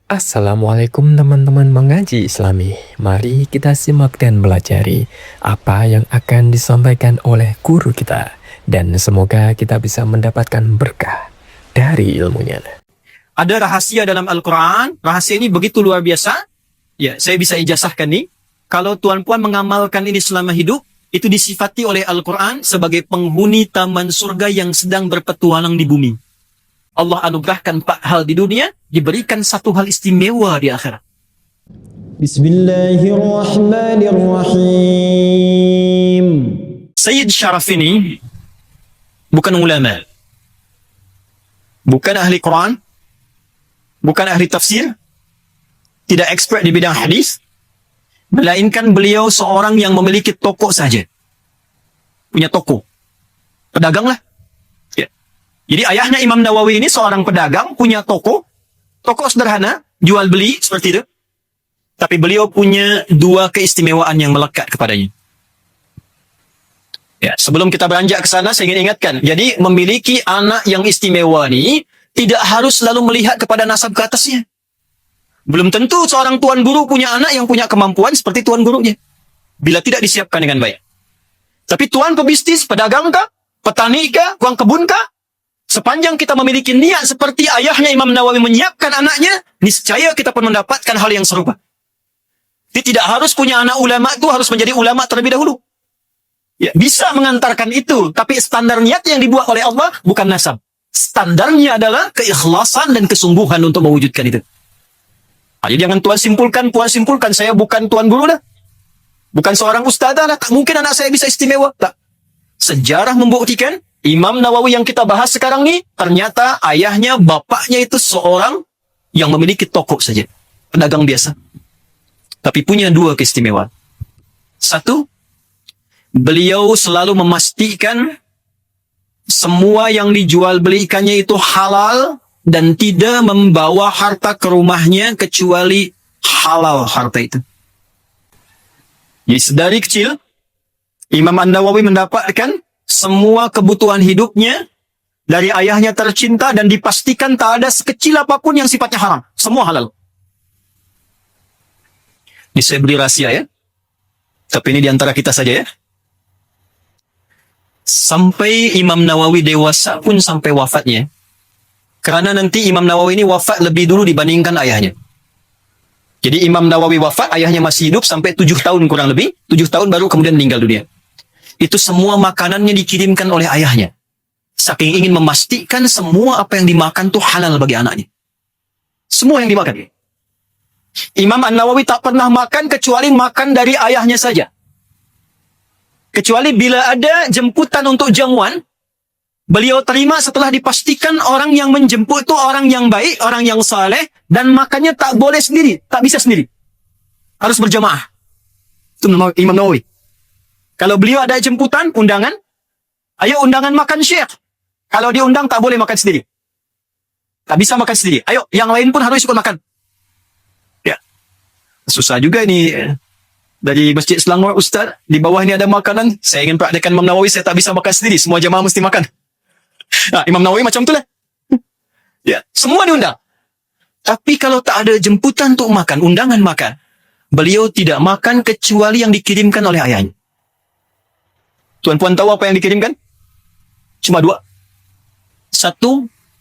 Assalamualaikum teman-teman mengaji Islami. Mari kita simak dan belajari apa yang akan disampaikan oleh guru kita. Dan semoga kita bisa mendapatkan berkah dari ilmunya. Ada rahasia dalam Al-Quran. Rahasia ini begitu luar biasa. Ya, saya bisa ijazahkan nih. Kalau tuan-puan mengamalkan ini selama hidup, itu disifati oleh Al-Quran sebagai penghuni taman surga yang sedang berpetualang di bumi. Allah anugerahkan 4 hal di dunia, diberikan 1 hal istimewa di akhirat. Bismillahirrahmanirrahim. Sayyid Syaraf ini bukan ulama, bukan ahli Quran, bukan ahli tafsir, tidak expert di bidang hadis, melainkan beliau seorang yang memiliki toko saja. Punya toko. Pedagang lah. Ya. Jadi ayahnya Imam Nawawi ini seorang pedagang, punya toko. Toko sederhana, jual beli seperti itu. Tapi beliau punya 2 keistimewaan yang melekat kepadanya. Ya, sebelum kita beranjak ke sana, saya ingin ingatkan. Jadi, memiliki anak yang istimewa ini tidak harus selalu melihat kepada nasab ke atasnya. Belum tentu seorang tuan guru punya anak yang punya kemampuan seperti tuan gurunya. Bila tidak disiapkan dengan baik. Tapi tuan pebisnis, pedagang kah? Petani kah? Tukang kebun kah? Sepanjang kita memiliki niat seperti ayahnya Imam Nawawi menyiapkan anaknya, niscaya kita pun mendapatkan hal yang serupa. Jadi tidak harus punya anak ulama itu harus menjadi ulama terlebih dahulu. Ya, bisa mengantarkan itu, tapi standar niat yang dibuat oleh Allah bukan nasab. Standarnya adalah keikhlasan dan kesungguhan untuk mewujudkan itu. Jadi jangan puan simpulkan, saya bukan tuan guru dah. Bukan seorang ustazah dah, tak mungkin anak saya bisa istimewa. Tak. Sejarah membuktikan, Imam Nawawi yang kita bahas sekarang ni, ternyata ayahnya, bapaknya itu seorang yang memiliki toko saja. Pedagang biasa. Tapi punya 2 keistimewaan. 1, beliau selalu memastikan semua yang dijual belikannya itu halal dan tidak membawa harta ke rumahnya kecuali halal harta itu. Jadi sedari kecil, Imam An-Nawawi mendapatkan semua kebutuhan hidupnya dari ayahnya tercinta dan dipastikan tak ada sekecil apapun yang sifatnya haram. Semua halal. Ini saya beri rahasia ya. Tapi ini diantara kita saja ya. Sampai Imam Nawawi dewasa pun sampai wafatnya. Karena nanti Imam Nawawi ini wafat lebih dulu dibandingkan ayahnya. Jadi Imam Nawawi wafat, ayahnya masih hidup sampai 7 tahun kurang lebih. 7 tahun baru kemudian meninggal dunia. Itu semua makanannya dikirimkan oleh ayahnya. Saking ingin memastikan semua apa yang dimakan itu halal bagi anaknya. Semua yang dimakan. Imam An-Nawawi tak pernah makan kecuali makan dari ayahnya saja. Kecuali bila ada jemputan untuk jamuan, beliau terima setelah dipastikan orang yang menjemput itu orang yang baik, orang yang saleh, dan makannya tak boleh sendiri, tak bisa sendiri. Harus berjamaah. Itu Imam Nawawi. Kalau beliau ada jemputan, undangan, ayo undangan makan syekh. Kalau diundang tak boleh makan sendiri. Tak bisa makan sendiri. Ayo, yang lain pun harus ikut makan. Ya. Susah juga ini. Dari Masjid Selangor, Ustaz, di bawah ini ada makanan. Saya ingin praktikkan Imam Nawawi, saya tak bisa makan sendiri. Semua jamaah mesti makan. Nah, Imam Nawawi macam itulah. Ya, semua diundang. Tapi kalau tak ada jemputan untuk makan, undangan makan, beliau tidak makan kecuali yang dikirimkan oleh ayahnya. Tuan-puan tahu apa yang dikirimkan? Cuma 2. 1,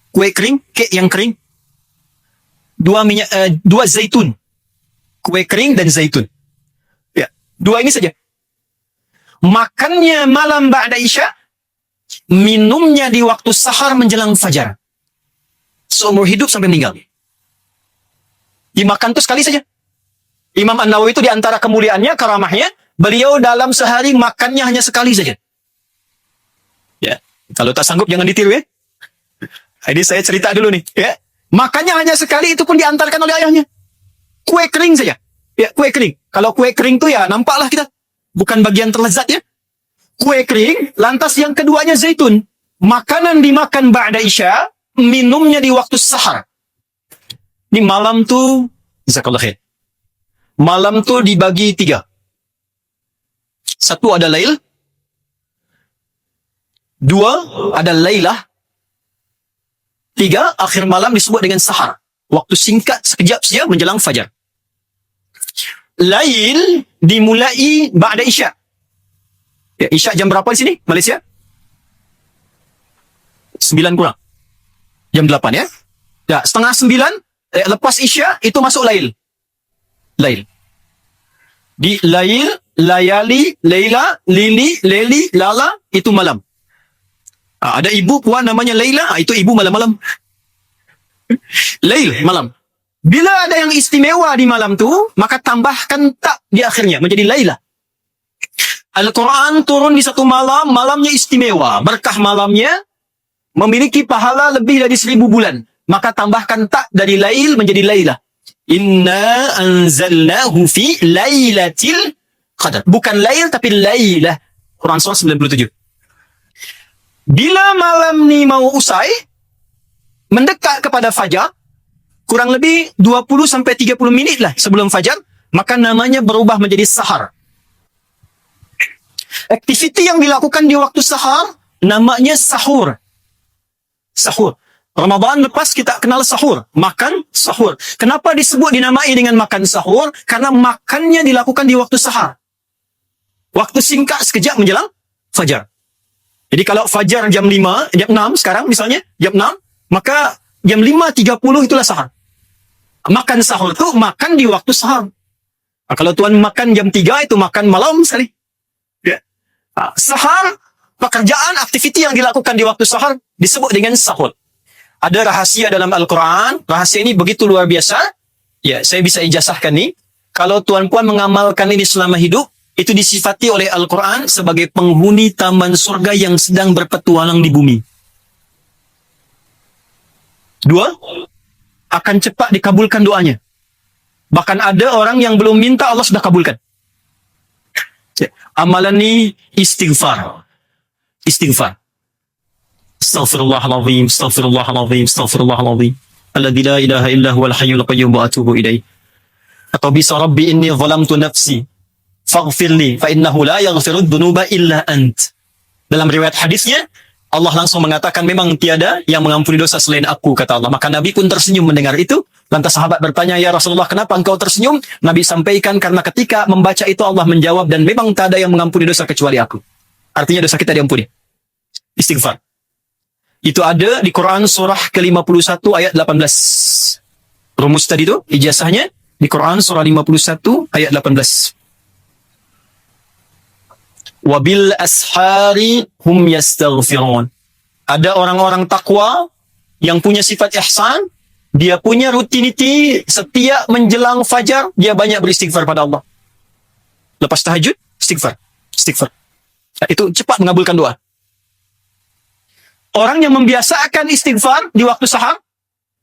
kue kering, kek yang kering. 2 zaitun. Kue kering dan zaitun. Ya, 2 ini saja. Makannya malam ba'da isya, minumnya di waktu sahar menjelang fajar. Seumur hidup sampai meninggal. Dimakan itu sekali saja. Imam An-Nawawi itu diantara kemuliaannya, karamahnya, beliau dalam sehari makannya hanya sekali saja. Ya, kalau tak sanggup jangan ditiru ya. Ini saya cerita dulu nih. Ya, makannya hanya sekali, itu pun diantarkan oleh ayahnya. Kue kering saja. Ya, kue kering. Kalau kue kering itu ya nampaklah kita. Bukan bagian terlezat ya. Kue kering, lantas yang keduanya zaitun. Makanan dimakan ba'da isya, minumnya di waktu sahar. Ini malam tuh, jazakallah khair. Malam tuh dibagi 3. 1 ada lail. 2 ada lailah. 3 akhir malam disebut dengan sahar. Waktu singkat sekejap saja menjelang fajar. Lail dimulai ba'da isya. Ya, isya jam berapa di sini, Malaysia? 9 kurang. Jam 8 ya. Ya, setengah 9, lepas isya, itu masuk lail. Lail. Di lail, layali, leila, lili, leli, lala, itu malam. Ada ibu puan namanya Laila, itu ibu malam-malam. Lail, malam. Bila ada yang istimewa di malam tu, maka tambahkan tak di akhirnya, menjadi Laila. Al-Quran turun di satu malam, malamnya istimewa. Berkah malamnya, memiliki pahala lebih dari 1000 bulan. Maka tambahkan tak dari Lail menjadi Laila. Inna anzalnahu fi Lailatil Qadar. Bukan Lail, tapi Lailah. Quran surah 97. Bila malam ni mau usai, mendekat kepada fajar, kurang lebih 20-30 minit lah sebelum fajar, maka namanya berubah menjadi sahar. Aktiviti yang dilakukan di waktu sahar, namanya sahur. Sahur. Ramadan lepas kita kenal sahur. Makan sahur. Kenapa disebut dinamai dengan makan sahur? Karena makannya dilakukan di waktu sahar. Waktu singkat sekejap menjelang fajar. Jadi kalau fajar jam 5, jam 6 sekarang misalnya, jam 6, maka jam 5.30 itulah sahar. Makan sahur itu makan di waktu sahar. Kalau tuan makan jam 3 itu makan malam sekali. Ya. Sahar, pekerjaan, aktiviti yang dilakukan di waktu sahar disebut dengan sahur. Ada rahasia dalam Al-Quran. Rahasia ini begitu luar biasa. Ya, saya bisa ijazahkan nih. Kalau tuan-puan mengamalkan ini selama hidup, itu disifati oleh Al-Quran sebagai penghuni taman surga yang sedang berpetualang di bumi. 2, akan cepat dikabulkan doanya. Bahkan ada orang yang belum minta, Allah sudah kabulkan. Amalan ini istighfar. Istighfar. Astaghfirullahaladzim, astaghfirullahaladzim, astaghfirullahaladzim. Alladzi la ilaha illa huwal hayyul qayyum wa atubu ilaih. Atau bisa Rabbi inni zalamtu nafsi faghfirli fa innahu la yaghfiru dzunuba illa ant. Dalam riwayat hadisnya, Allah langsung mengatakan memang tiada yang mengampuni dosa selain aku, kata Allah. Maka Nabi pun tersenyum mendengar itu. Lantas sahabat bertanya, ya Rasulullah, kenapa engkau tersenyum? Nabi sampaikan, karena ketika membaca itu Allah menjawab, dan memang tak ada yang mengampuni dosa kecuali aku. Artinya dosa kita diampuni. Istighfar. Itu ada di Quran surah ke-51 ayat 18. Rumus tadi itu, ijazahnya di Quran surah 51 ayat 18. Wabil ashari hum yastaghfirun. Ada orang-orang takwa yang punya sifat ihsan, dia punya rutiniti setiap menjelang fajar, dia banyak beristighfar pada Allah. Lepas tahajud, istighfar. Istighfar. Nah, itu cepat mengabulkan doa. Orang yang membiasakan istighfar di waktu sahar,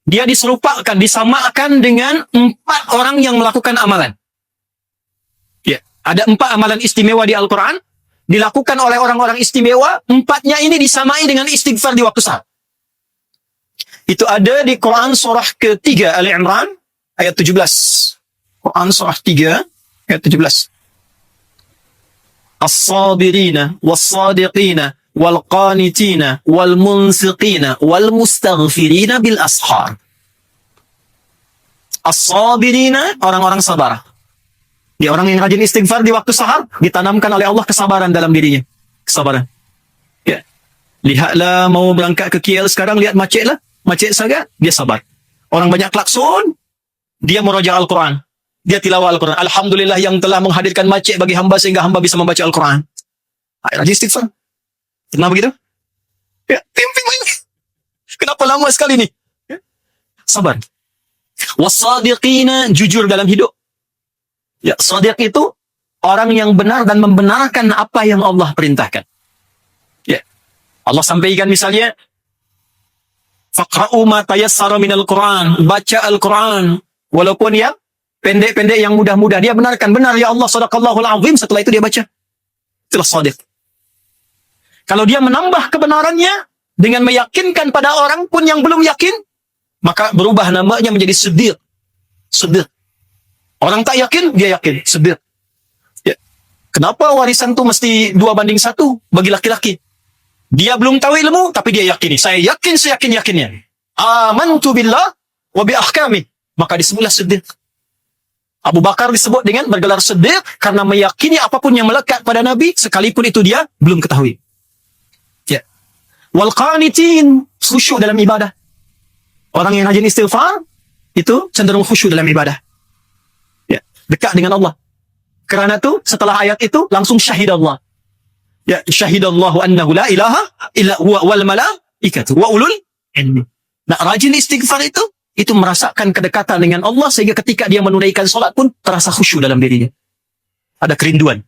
dia diserupakan, disamakan dengan 4 orang yang melakukan amalan. Ya, ada 4 amalan istimewa di Al-Quran, dilakukan oleh orang-orang istimewa, 4-nya ini disamai dengan istighfar di waktu sahar. Itu ada di Quran surah ke-3 Ali Imran ayat 17. Quran surah 3 ayat 17. As-sabirina was-sadiqina wal-qanitina wal-munsiqina wal-mustaghfirina bil ashar. As-sabirina, orang-orang sabar. Dia orang yang rajin istighfar di waktu sahar, ditanamkan oleh Allah kesabaran dalam dirinya. Kesabaran. Ya. Lihatlah mau berangkat ke KL sekarang, lihat macet lah. Macet sangat, dia sabar. Orang banyak klakson, dia meraja Al-Quran. Dia tilawah Al-Quran. Alhamdulillah yang telah menghadirkan macet bagi hamba sehingga hamba bisa membaca Al-Quran. Rajin istighfar. Kenapa begitu? Ya, timping lagi. Kenapa lama sekali ni? Ya. Sabar. Was-sadiqina, jujur dalam hidup. Ya, shadiq itu orang yang benar dan membenarkan apa yang Allah perintahkan. Ya. Allah sampaikan misalnya, faqra'u ma tayassara minal Qur'an, baca Al-Quran walaupun yang pendek-pendek, yang mudah-mudah, dia benarkan, benar ya Allah, sadaqallahul azim, setelah itu dia baca. Itulah shadiq. Kalau dia menambah kebenarannya dengan meyakinkan pada orang pun yang belum yakin, maka berubah namanya menjadi siddiq. Siddiq. Orang tak yakin, dia yakin. Siddiq. Ya. Kenapa warisan itu mesti 2:1 bagi laki-laki? Dia belum tahu ilmu, tapi dia yakini. Saya yakin seyakin-yakinnya. Amantu billah wa bi ahkami, maka disebutlah Siddiq. Abu Bakar disebut dengan bergelar Siddiq karena meyakini apapun yang melekat pada Nabi sekalipun itu dia belum ketahui. Ya. Wal qanitin, khusyuk dalam ibadah. Orang yang rajin istighfar itu cenderung khusyuk dalam ibadah. Ya, dekat dengan Allah. Kerana itu setelah ayat itu langsung syahidallah. Ya, syahidallahu annahu la ilaha illa huwa wal malaikatu wa ulul ilmi. Nah, rajin istighfar itu merasakan kedekatan dengan Allah sehingga ketika dia menunaikan solat pun terasa khusyuk dalam dirinya. Ada kerinduan.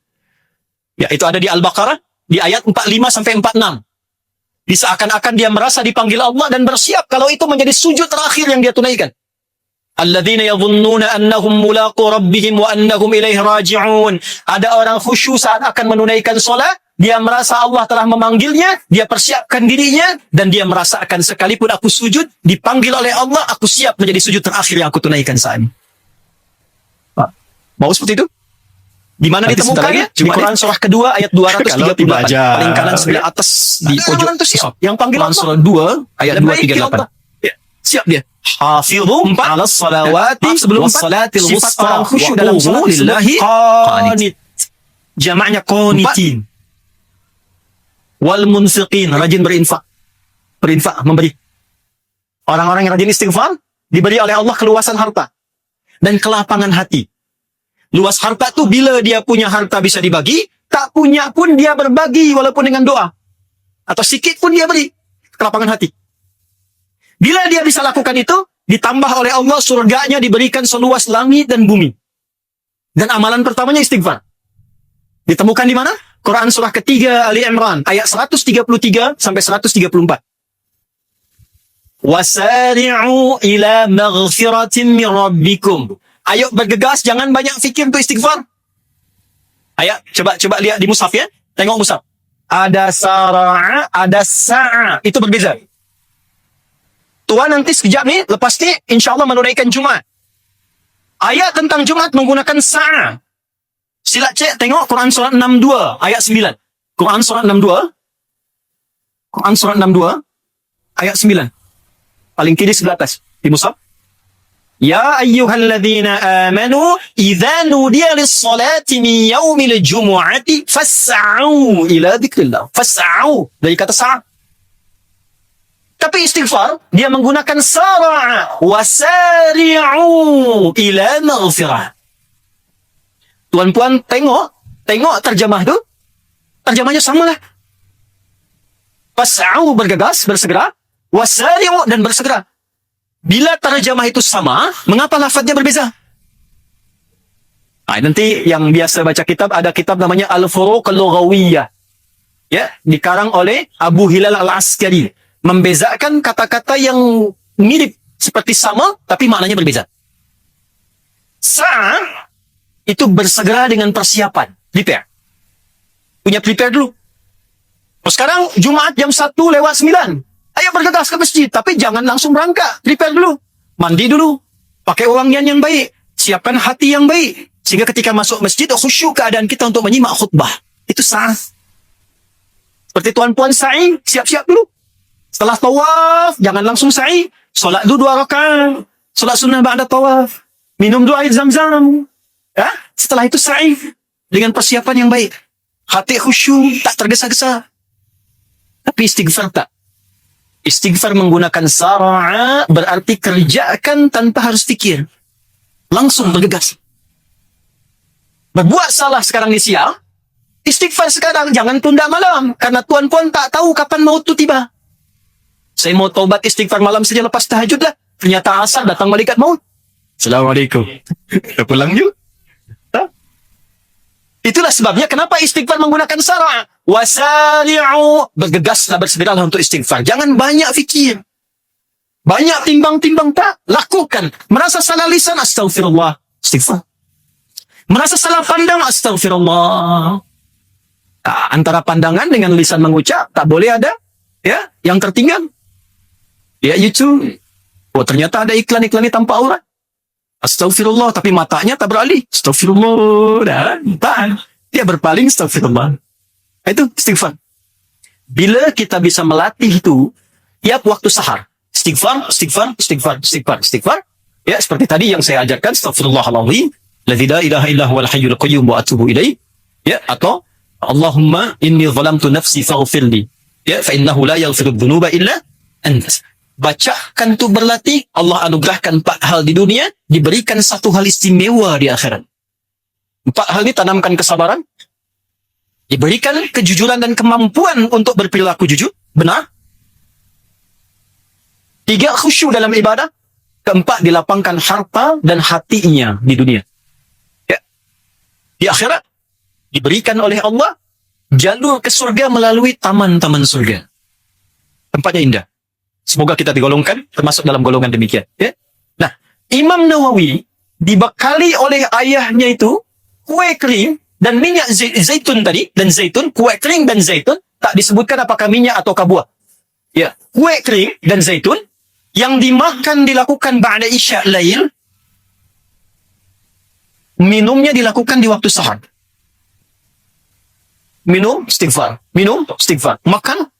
Ya, itu ada di Al-Baqarah di ayat 45 sampai 46. Seakan-akan dia merasa dipanggil Allah dan bersiap kalau itu menjadi sujud terakhir yang dia tunaikan. Alladzina yadhunnuna annahum mulaqu rabbihim wa annahum ilaihi raji'un. Ada orang khusyuk saat akan menunaikan solat, dia merasa Allah telah memanggilnya, dia persiapkan dirinya, dan dia merasakan sekalipun aku sujud, dipanggil oleh Allah, aku siap menjadi sujud terakhir yang aku tunaikan saat ini. Pak, mau seperti itu? Di mana ditemukannya? Di Quran surah kedua ayat 238. Paling kanan sebelah atas di pojok. Yang panggil Allah. Surah 2 ayat 238. Ya, siap dia. Hafidhu 'ala salawati wassalatil wusta. Orang khusyuk dalam salat lillahi qanit. Jamaknya qanitin. Wal munfiqin, rajin berinfak. Berinfak, memberi. Orang-orang yang rajin istighfar diberi oleh Allah keluasan harta dan kelapangan hati. Luas harta tuh bila dia punya harta bisa dibagi, tak punya pun dia berbagi walaupun dengan doa. Atau sikit pun dia beri. Kelapangan hati. Bila dia bisa lakukan itu, ditambah oleh Allah surganya diberikan seluas langit dan bumi. Dan amalan pertamanya istighfar. Ditemukan di mana? Quran surah ketiga Ali Imran ayat 133 sampai 134. Wasari'u ila maghfiratin min rabbikum. Ayo bergegas, jangan banyak fikir untuk istighfar. Ayo, coba lihat di mushaf ya. Tengok mushaf. Ada sara'a, ada sa'a. Itu berbeza. Tuan nanti sekejap nih, lepas ni insyaAllah menunaikan Jumat. Ayat tentang Jumat menggunakan sa'a. Sila cek, tengok Quran surat 62 ayat 9. Quran surat 62. Quran surat 62 ayat 9. Paling kiri sebelah atas di mushaf. Ya ayyuhalladzina amanu idza nudiya lis-salati min yaumil jumu'ati fas'au ila dzikrillah. Fas'au dari kata sa'. Tapi istighfar dia menggunakan sara'a wasari'u ila maghfirah. Tuan-puan tengok terjemah tu. Terjemahnya samalah. Fas'au bergegas, bersegera, wasari'u dan bersegera. Bila terjemah itu sama, mengapa lafadznya berbeza? Nah, nanti yang biasa baca kitab, ada kitab namanya Al-Furuq Al-Lughawiyah. Ya, dikarang oleh Abu Hilal Al-Askari. Membezakan kata-kata yang mirip seperti sama, tapi maknanya berbeza. Sa' itu bersegera dengan persiapan. Prepare. Punya prepare dulu. Sekarang Jumat jam 1:09. Ayo bergegas ke masjid, tapi jangan langsung berangkat. Prepare dulu. Mandi dulu. Pakai wangian yang baik. Siapkan hati yang baik. Sehingga ketika masuk masjid, khusyuk keadaan kita untuk menyimak khutbah. Itu sah. Seperti tuan-puan sa'i, siap-siap dulu. Setelah tawaf, jangan langsung sa'i. Solat dulu 2 rakaat. Solat sunnah ba'da tawaf. Minum 2 air zam-zam. Ya? Setelah itu sa'i. Dengan persiapan yang baik. Hati khusyuk, tak tergesa-gesa. Tapi istighfar tak. Istighfar menggunakan sara'a berarti kerjakan tanpa harus fikir. Langsung bergegas. Berbuat salah sekarang di siang, istighfar sekarang, jangan tunda malam. Karena tuan-puan tak tahu kapan maut itu tiba. Saya mau taubat istighfar malam saja lepas tahajud lah. Ternyata asar datang malaikat maut. Assalamualaikum. Dah pulang yuk. Itulah sebabnya kenapa istighfar menggunakan sara'. Wasari'u. Bergegaslah, bersegeralah untuk istighfar. Jangan banyak fikir. Banyak timbang-timbang tak. Lakukan. Merasa salah lisan, astaghfirullah. Istighfar. Merasa salah pandang, astaghfirullah. Nah, antara pandangan dengan lisan mengucap, tak boleh ada ya yang tertinggal. Ya, YouTube. Oh, ternyata ada iklan-iklan tanpa aurat. Astaghfirullah, tapi matanya tak beralih. Astaghfirullah, dan tahan. Dia berpaling, astaghfirullah. Itu istighfar. Bila kita bisa melatih itu, tiap waktu sahar, Istighfar, istighfar, istighfar, istighfar, istighfar. Ya, seperti tadi yang saya ajarkan, astaghfirullahaladzim, alladzi la ilaha illa huwal hayyul qayyum wa atubu ilaih. Ya, atau Allahumma inni zalamtu nafsi faghfirli. Ya, fa innahu la yaghfiru dzunuba illa ant. Bacakan tu berlatih, Allah anugerahkan 4 hal di dunia, diberikan 1 hal istimewa di akhirat. 4 hal ini tanamkan kesabaran, diberikan kejujuran dan kemampuan untuk berperilaku jujur, benar. 3, khusyuk dalam ibadah. 4, dilapangkan harta dan hatinya di dunia. Ya. Di akhirat, diberikan oleh Allah jalur ke surga melalui taman-taman surga. Tempatnya indah. Semoga kita digolongkan termasuk dalam golongan demikian. Ya. Nah, Imam Nawawi dibekali oleh ayahnya itu kue kering dan minyak zaitun tadi, dan zaitun, kue kering dan zaitun, tak disebutkan apakah minyak atau buah. Ya, kue kering dan zaitun yang dimakan dilakukan ba'da isya' lail, minumnya dilakukan di waktu sahar. Minum, istighfar. Minum, istighfar. Makan,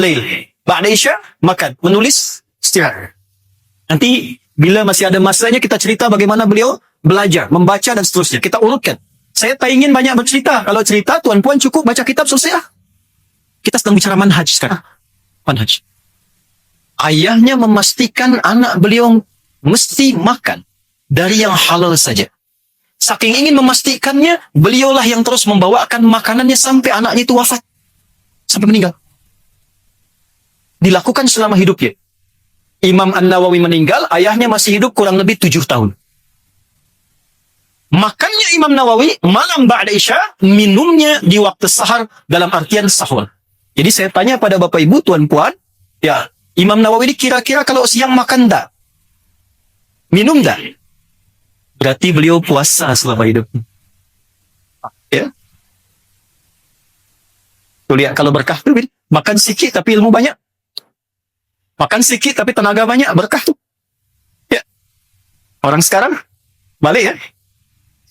lail. Ba'da isya', makan. Menulis, istirahat. Nanti, bila masih ada masanya, kita cerita bagaimana beliau belajar, membaca dan seterusnya. Kita urutkan. Saya tak ingin banyak bercerita. Kalau cerita, tuan-puan cukup baca kitab, selesai lah. Kita sedang bicara manhaj sekarang. Manhaj. Ayahnya memastikan anak beliau mesti makan dari yang halal saja. Saking ingin memastikannya, beliaulah yang terus membawakan makanannya sampai anaknya itu wafat. Sampai meninggal. Dilakukan selama hidupnya. Imam An-Nawawi meninggal, ayahnya masih hidup kurang lebih 7 tahun. Makannya Imam Nawawi malam ba'da isya, minumnya di waktu sahar dalam artian sahur. Jadi saya tanya pada Bapak Ibu, tuan-puan, ya, Imam Nawawi ini kira-kira kalau siang makan tak? Minum tak? Berarti beliau puasa selama hidup. Ya. Tuh lihat, kalau berkah tuh, makan sikit tapi ilmu banyak. Makan sikit tapi tenaga banyak, berkah tuh. Ya. Orang sekarang, balik ya.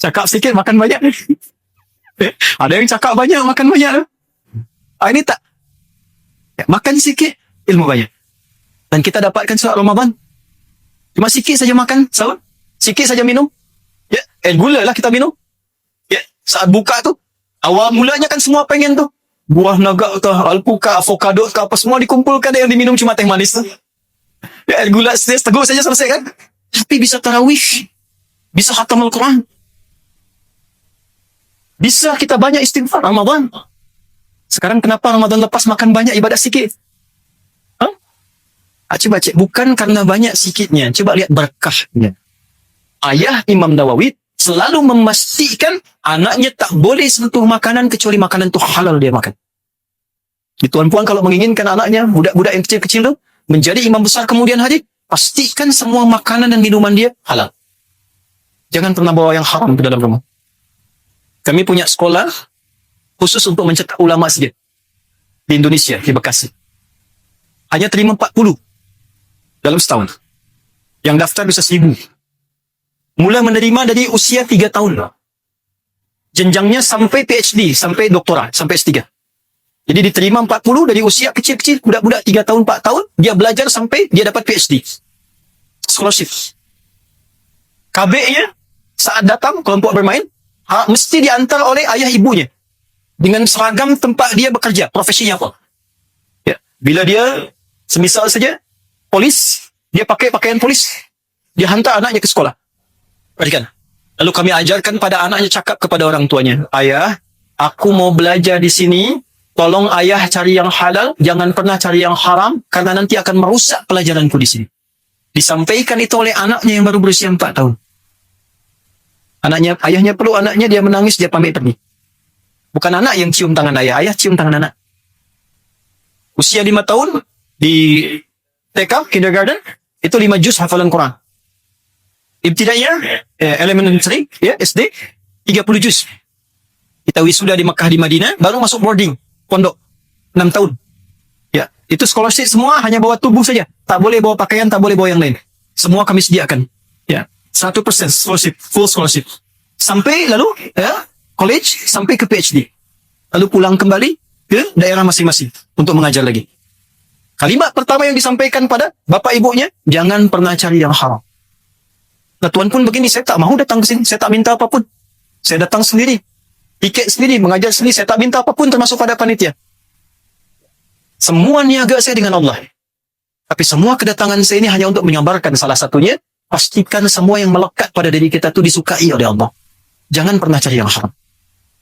Cakap sikit, makan banyak. Ada yang cakap banyak, makan banyak. Ini tak. Ya, makan sikit, ilmu banyak. Dan kita dapatkan saat Ramadan. Cuma sikit saja makan, sahur. Sikit saja minum. Ya, gula lah kita minum. Ya, saat buka tu, awal mulanya kan semua pengen tu. Buah naga tu, alpukat, avocado tu, apa semua dikumpulkan, yang diminum cuma teh manis tu. Ya, gula teguh saja selesai kan. Tapi bisa tarawih. Bisa khatam Al-Quran. Bisa kita banyak istighfar Ramadan. Sekarang kenapa Ramadan lepas makan banyak, ibadat sikit? Coba cek, bukan karena banyak sikitnya. Coba lihat berkahnya. Ayah Imam Nawawi selalu memastikan anaknya tak boleh sentuh makanan kecuali makanan itu halal dia makan. Di tuan-puan kalau menginginkan anaknya, budak-budak yang kecil-kecil itu, menjadi imam besar kemudian hari, pastikan semua makanan dan minuman dia halal. Jangan pernah bawa yang haram ke dalam rumah. Kami punya sekolah khusus untuk mencetak ulama saja. Di Indonesia, di Bekasi. Hanya terima 40 dalam setahun. Yang daftar bisa 1,000. Mula menerima dari usia 3 tahun. Jenjangnya sampai PhD, sampai doktorat, sampai S3. Jadi diterima 40 dari usia kecil-kecil, budak-budak 3 tahun, 4 tahun, dia belajar sampai dia dapat PhD. Scholarship. KB-nya, saat datang kelompok bermain, mesti diantar oleh ayah ibunya. Dengan seragam tempat dia bekerja, profesinya apa. Ya. Bila dia, semisal saja, polis, dia pakai pakaian polis. Dia hantar anaknya ke sekolah. Perhatikan. Lalu kami ajarkan pada anaknya, cakap kepada orang tuanya, ayah, aku mau belajar di sini, tolong ayah cari yang halal, jangan pernah cari yang haram, karena nanti akan merusak pelajaranku di sini. Disampaikan itu oleh anaknya yang baru berusia 4 tahun. Ayahnya perlu anaknya, dia menangis, dia pamit pergi. Bukan anak yang cium tangan ayah, ayah cium tangan anak. Usia 5 tahun, di TK, kindergarten, itu 5 juz hafalan Quran. Ibtidaiyah, elementary, ya, SD, 30 juz. Kita wisuda di Mekah, di Madinah, baru masuk boarding, pondok, 6 tahun. Ya, itu scholarship semua hanya bawa tubuh saja. Tak boleh bawa pakaian, tak boleh bawa yang lain. Semua kami sediakan. Ya, 100% scholarship, full scholarship. Sampai lalu, ya, college, sampai ke PhD. Lalu pulang kembali ke daerah masing-masing untuk mengajar lagi. Kalimat pertama yang disampaikan pada bapak ibunya, jangan pernah cari yang haram. Nah, tuan pun begini, saya tak mahu datang ke sini, saya tak minta apapun. Saya datang sendiri, tiket sendiri, mengajar sendiri, saya tak minta apapun termasuk pada panitia. Semua niaga saya dengan Allah. Tapi semua kedatangan saya ini hanya untuk menyabarkan salah satunya, pastikan semua yang melekat pada diri kita itu disukai oleh Allah. Jangan pernah cari yang haram.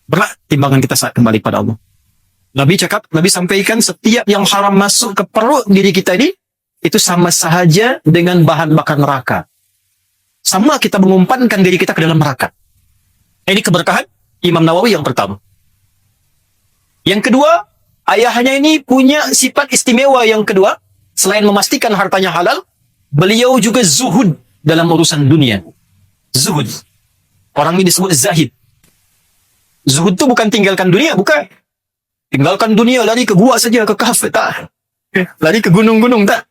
Berat timbangan kita saat kembali pada Allah. Nabi sampaikan setiap yang haram masuk ke perut diri kita ini, itu sama sahaja dengan bahan bakar neraka. Sama kita mengumpankan diri kita ke dalam neraka. Ini keberkahan Imam Nawawi yang pertama. Yang kedua, ayahnya ini punya sifat istimewa yang kedua. Selain memastikan hartanya halal, beliau juga zuhud dalam urusan dunia. Zuhud. Orang ini disebut zahid. Zuhud itu bukan tinggalkan dunia, bukan. Tinggalkan dunia, lari ke gua saja, ke kahf, tak. Lari ke gunung-gunung, tak.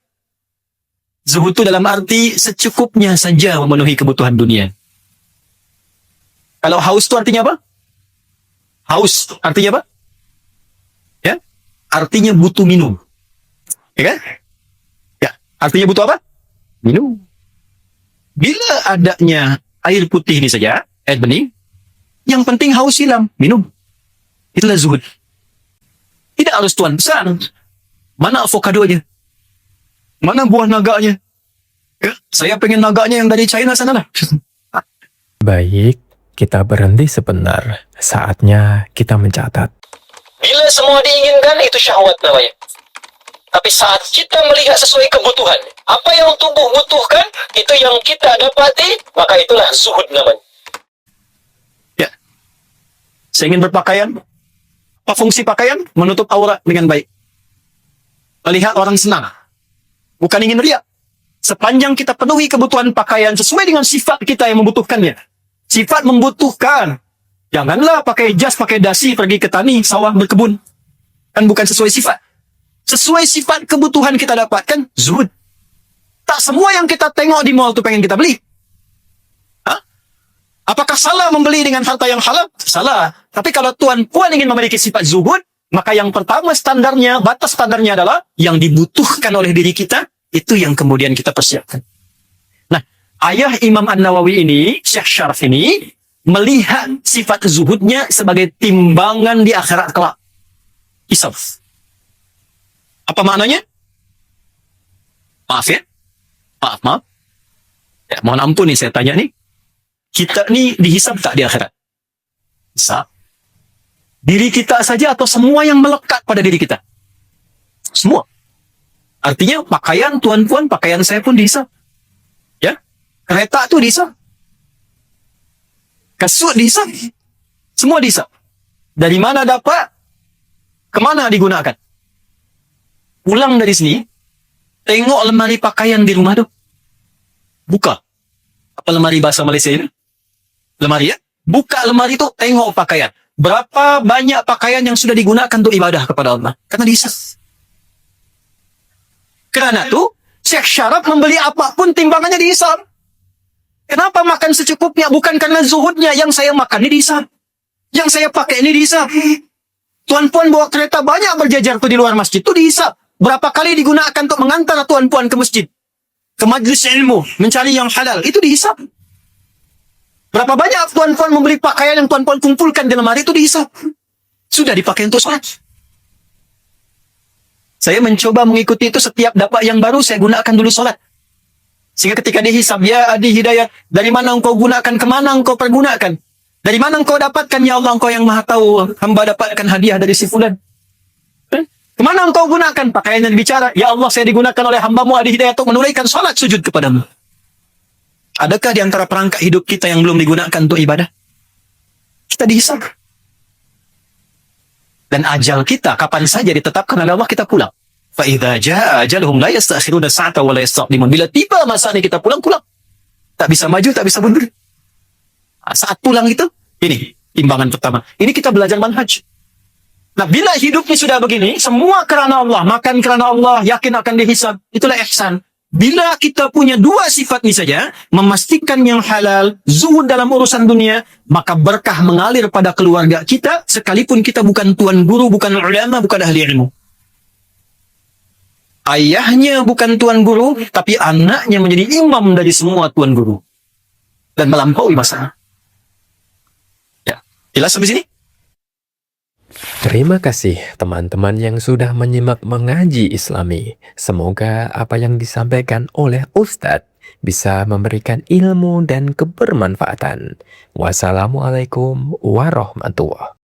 Zuhud itu dalam arti secukupnya saja memenuhi kebutuhan dunia. Kalau haus itu artinya apa? Haus artinya apa? Ya, artinya butuh minum. Ya kan? Ya, artinya butuh apa? Minum. Bila adanya air putih ini saja, air bening, yang penting haus hilang, minum. Itulah zuhud. Tidak harus tuan besar. Mana avokadonya? Mana buah naganya? Ya, saya pengen naganya yang dari China sana lah. Baik, kita berhenti sebentar. Saatnya kita mencatat. Bila semua diinginkan, itu syahwat namanya. Tapi saat kita melihat sesuai kebutuhan, apa yang tubuh butuhkan, itu yang kita dapati, maka itulah zuhud namanya. Ya. Saya ingin berpakaian. Apa fungsi pakaian? Menutup aurat dengan baik. Melihat orang senang. Bukan ingin riak. Sepanjang kita penuhi kebutuhan pakaian sesuai dengan sifat kita yang membutuhkannya. Sifat membutuhkan. Janganlah pakai jas, pakai dasi, pergi ke tani, sawah, berkebun. Kan bukan sesuai sifat. Sesuai sifat kebutuhan kita dapatkan, zuhud. Tak semua yang kita tengok di mall itu pengen kita beli. Hah? Apakah salah membeli dengan harta yang halal? Salah. Tapi kalau tuan puan ingin memiliki sifat zuhud, maka yang pertama standarnya, batas standarnya adalah yang dibutuhkan oleh diri kita, itu yang kemudian kita persiapkan. Nah, ayah Imam An-Nawawi ini, Syekh Syaraf ini, melihat sifat zuhudnya sebagai timbangan di akhirat kelak. Hisab. Apa maknanya? Maaf ya. Maaf. Ya, mohon ampun nih saya tanya nih. Kita nih dihisab tak di akhirat? Hisab. Diri kita saja atau semua yang melekat pada diri kita? Semua. Artinya pakaian tuan puan, pakaian saya pun dihisab. Ya. Kereta tuh dihisab. Kasut dihisab. Semua dihisab. Dari mana dapat? Kemana digunakan? Pulang dari sini, tengok lemari pakaian di rumah tu. Buka. Apa lemari bahasa Malaysia ini? Lemari ya? Buka lemari tu, tengok pakaian. Berapa banyak pakaian yang sudah digunakan untuk ibadah kepada Allah? Karena dihisab. Kerana tu, Syekh Syaraf membeli apapun timbangannya dihisab. Kenapa makan secukupnya? Bukan karena zuhudnya. Yang saya makan ini dihisab. Yang saya pakai ini dihisab. Tuan puan bawa kereta banyak berjajar tu di luar masjid tu dihisab. Berapa kali digunakan untuk mengantar tuan puan ke masjid, ke majlis ilmu, mencari yang halal, itu dihisab. Berapa banyak tuan puan membeli pakaian yang tuan puan kumpulkan di lemari itu dihisab. Sudah dipakai untuk sholat. Saya mencoba mengikuti itu, setiap dapat yang baru saya gunakan dulu sholat. Sehingga ketika dihisab, ya Adi Hidayat, dari mana engkau gunakan, kemana engkau pergunakan? Dari mana engkau dapatkan, ya Allah, engkau yang maha tahu, hamba dapatkan hadiah dari si fulan. Kemana engkau gunakan? Pakaian yang bicara, ya Allah, saya digunakan oleh hambamu Adi Hidayat untuk menunaikan sholat sujud kepadamu. Adakah di antara perangkat hidup kita yang belum digunakan untuk ibadah? Kita dihisab. Dan ajal kita kapan saja ditetapkan oleh Allah, kita pulang. Fa idza jaa ajaluhum la yasta'khiruna sa'atan wa la yastaqdimun. Bila tiba masanya kita pulang. Tak bisa maju, tak bisa mundur. Saat pulang itu, ini timbangan pertama. Ini kita belajar manhaj. Nah, bila hidupnya sudah begini, semua kerana Allah, makan kerana Allah, yakin akan dihisab, itulah ihsan. Bila kita punya dua sifat ini saja, memastikan yang halal, zuhud dalam urusan dunia, maka berkah mengalir pada keluarga kita, sekalipun kita bukan tuan guru, bukan ulama, bukan ahli ilmu. ayahnya bukan tuan guru, tapi anaknya menjadi imam dari semua tuan guru. Dan melampaui masa. Ya, jelas sampai sini? Terima kasih teman-teman yang sudah menyimak mengaji Islami. Semoga apa yang disampaikan oleh Ustadz bisa memberikan ilmu dan kebermanfaatan. Wassalamualaikum warahmatullahi wabarakatuh.